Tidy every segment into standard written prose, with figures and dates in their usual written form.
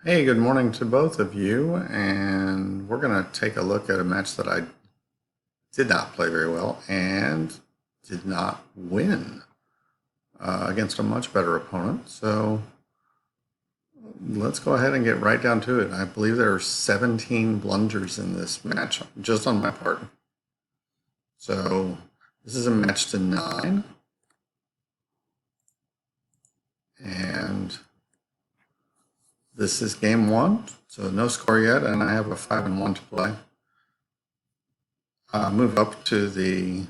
Hey, good morning to both of you, and we're going to take a look at a match that I did not play very well and did not win against a much better opponent. So let's go ahead and get right down to it. I believe there are 17 blunders in this match, just on my part. So this is a match to 9, and this is game 1, so no score yet, and I have a 5-1 to play. Move up to the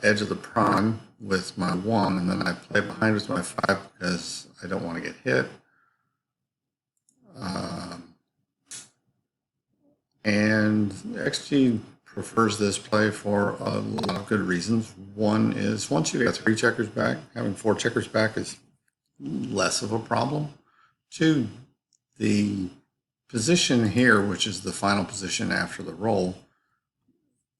edge of the prime with my 1, and then I play behind with my 5 because I don't want to get hit. And XG prefers this play for a lot of good reasons. One is once you get 3 checkers back, having 4 checkers back is less of a problem. 2, the position here, which is the final position after the roll,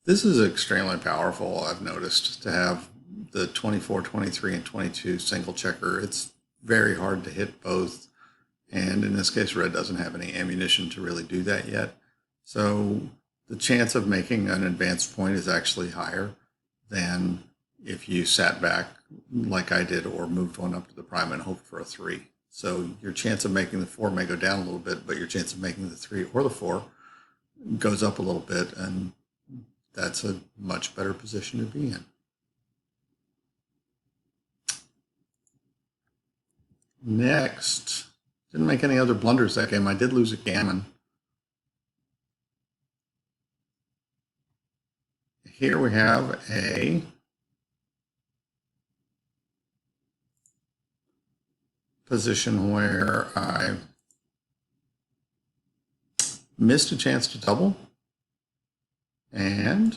this is extremely powerful, I've noticed, to have the 24, 23, and 22 single checker. It's very hard to hit both, and in this case, red doesn't have any ammunition to really do that yet. So the chance of making an advanced point is actually higher than if you sat back like I did or moved one up to the prime and hoped for a 3. So your chance of making the 4 may go down a little bit, but your chance of making the 3 or the 4 goes up a little bit, and that's a much better position to be in. Next, didn't make any other blunders that game. I did lose a gammon. Here we have a position where I missed a chance to double, and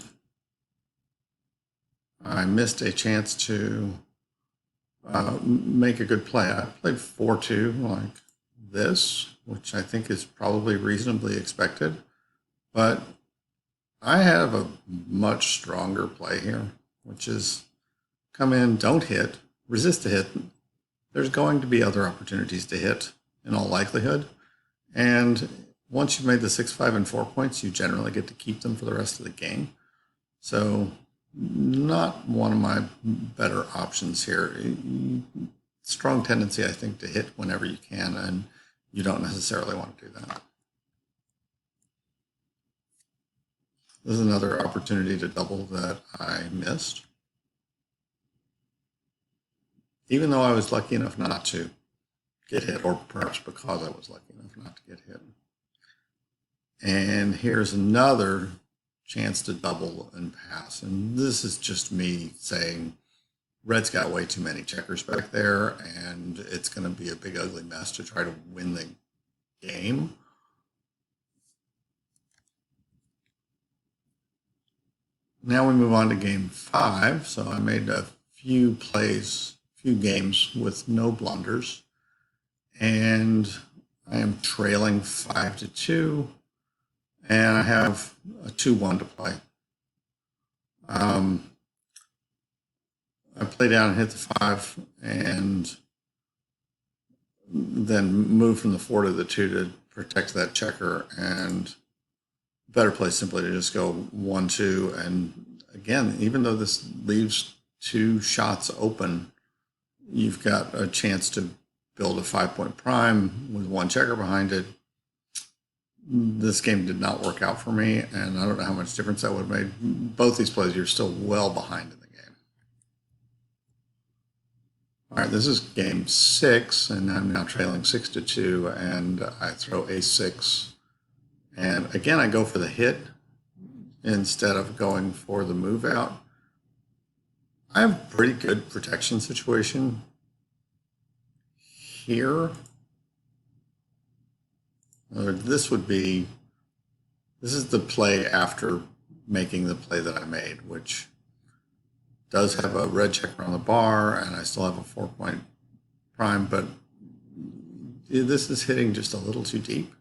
I missed a chance to make a good play. I played 4-2 like this, which I think is probably reasonably expected, but I have a much stronger play here, which is come in, don't hit, resist the hit. There's going to be other opportunities to hit in all likelihood, and once you've made the 6, 5, and 4 points, you generally get to keep them for the rest of the game. So not one of my better options here. Strong tendency, I think, to hit whenever you can, and you don't necessarily want to do that. This is another opportunity to double that I missed, even though I was lucky enough not to get hit, or perhaps because I was lucky enough not to get hit. And here's another chance to double and pass. And this is just me saying red's got way too many checkers back there, and it's going to be a big ugly mess to try to win the game. Now we move on to game 5. So I made a few games with no blunders, and I am trailing 5-2, and I have a 2-1 to play. I play down and hit the 5, and then move from the 4 to the 2 to protect that checker, and better play simply to just go 1-2. And again, even though this leaves 2 shots open, you've got a chance to build a 5-point prime with 1 checker behind it. This game did not work out for me, and I don't know how much difference that would have made. Both these plays, you're still well behind in the game. All right, this is game 6, and I'm now trailing 6-2, and I throw a6. And again, I go for the hit instead of going for the move out. I have a pretty good protection situation here. This is the play after making the play that I made, which does have a red checker on the bar, and I still have a 4-point prime, but this is hitting just a little too deep.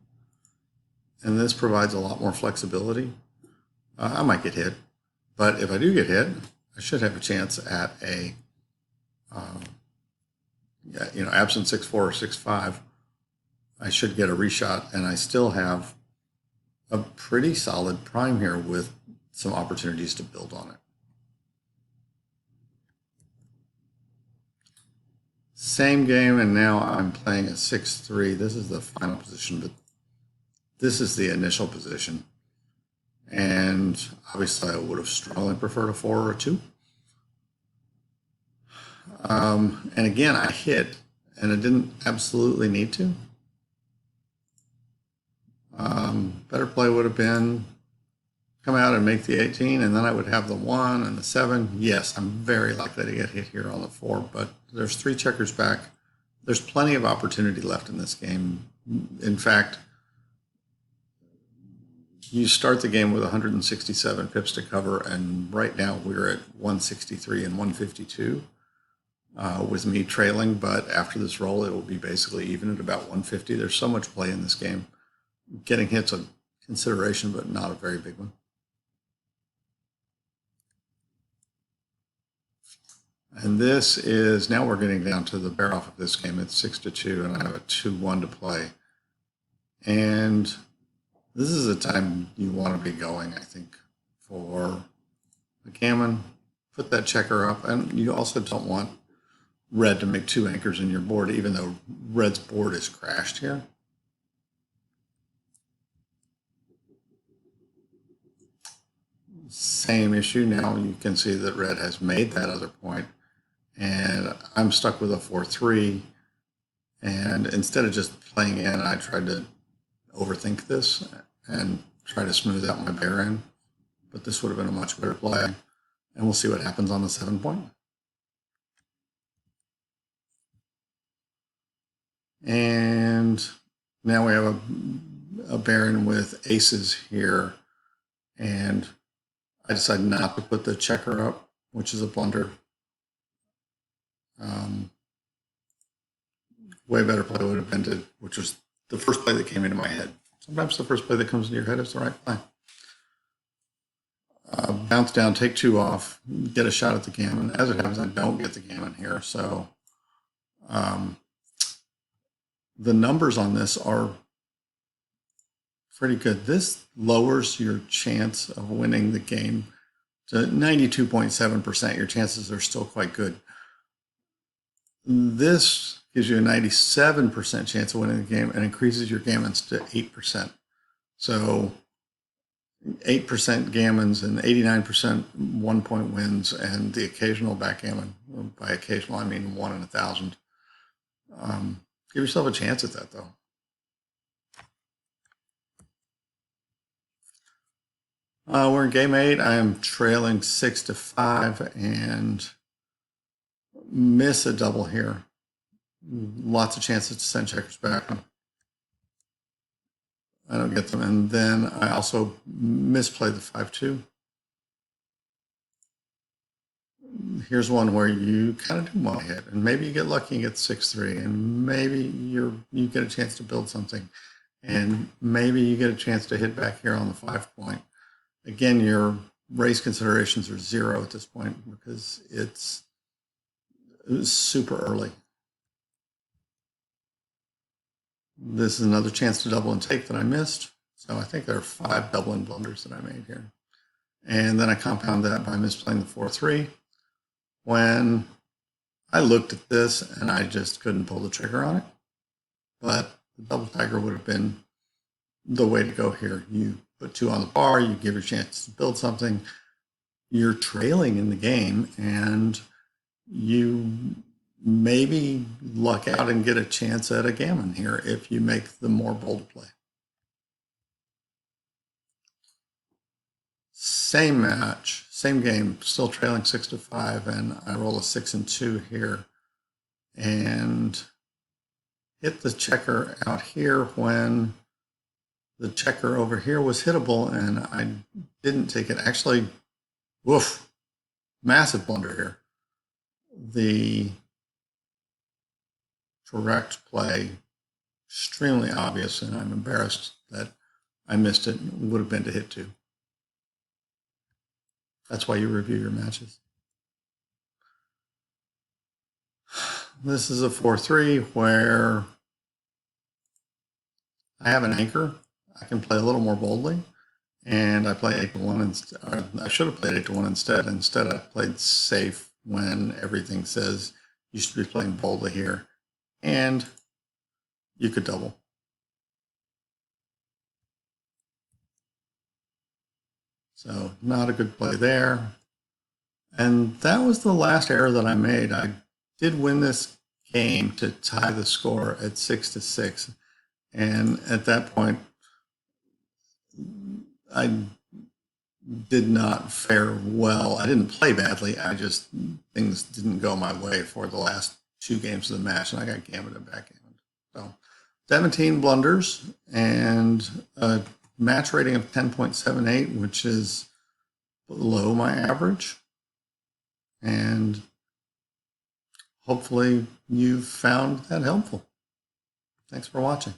And this provides a lot more flexibility. I might get hit, but if I do get hit, I should have a chance at a you know, absent 6-4 or 6-5, I should get a reshot, and I still have a pretty solid prime here with some opportunities to build on it. Same game, and now I'm playing a 6-3. This is the final position, but this is the initial position. And obviously I would have strongly preferred a 4 or a 2. And again, I hit, and it didn't absolutely need to. Better play would have been come out and make the 18, and then I would have the 1 and the 7. Yes, I'm very likely to get hit here on the 4, but there's 3 checkers back. There's plenty of opportunity left in this game. In fact, you start the game with 167 pips to cover, and right now we're at 163 and 152 with me trailing, but after this roll, it will be basically even at about 150. There's so much play in this game. Getting hit's a consideration, but not a very big one. And this is, now we're getting down to the bear off of this game. It's 6-2, and I have a 2-1 to play. And this is a time you want to be going, I think, for Backgammon. Put that checker up, and you also don't want red to make 2 anchors in your board, even though red's board is crashed here. Same issue. Now you can see that red has made that other point, and I'm stuck with a 4-3. And instead of just playing in, I tried to overthink this and try to smooth out my bear in, but this would have been a much better play. And we'll see what happens on the 7 point. And now we have a baron with aces here, and I decided not to put the checker up, which is a blunder. Way better play would have been to, which was the first play that came into my head. Sometimes the first play that comes into your head is the right play. Bounce down, take 2 off, get a shot at the gammon. As it happens, I don't get the gammon here. So the numbers on this are pretty good. This lowers your chance of winning the game to 92.7%. Your chances are still quite good. This gives you a 97% chance of winning the game and increases your gammons to 8%. So 8% gammons and 89% 1-point wins, and the occasional backgammon. By occasional, I mean 1 in 1,000. Give yourself a chance at that, though. We're in game 8. I am trailing 6-5 and miss a double here. Lots of chances to send checkers back. I don't get them. And then I also misplay the 5-2. Here's one where you kind of do want to hit, and maybe you get lucky and get 6-3, and maybe you get a chance to build something, and maybe you get a chance to hit back here on the 5 point. Again, your race considerations are 0 at this point because it was super early. This is another chance to double and take that I missed. So I think there are 5 double and blunders that I made here. And then I compound that by misplaying the 4-3. When I looked at this and I just couldn't pull the trigger on it. But the double tiger would have been the way to go here. You put 2 on the bar, you give your chance to build something. You're trailing in the game, and you maybe luck out and get a chance at a gammon here if you make the more bold play. Same match, same game, still trailing 6-5, and I roll a 6-2 here and hit the checker out here when the checker over here was hittable, and I didn't take it. Actually, woof, massive blunder here. The correct play, extremely obvious, and I'm embarrassed that I missed it. It would have been to hit 2. That's why you review your matches. this is a 4-3 where I have an anchor. I can play a little more boldly, and I play 8-1 instead. I should have played 8-1 instead. Instead, I played safe when everything says you should be playing boldly here, and you could double. So not a good play there. And that was the last error that I made. I did win this game to tie the score at 6-6. And at that point, I did not fare well. I didn't play badly. Things didn't go my way for the last 2 games of the match, and I got gammoned and backgammon. So 17 blunders and a match rating of 10.78, which is below my average. And hopefully you found that helpful. Thanks for watching.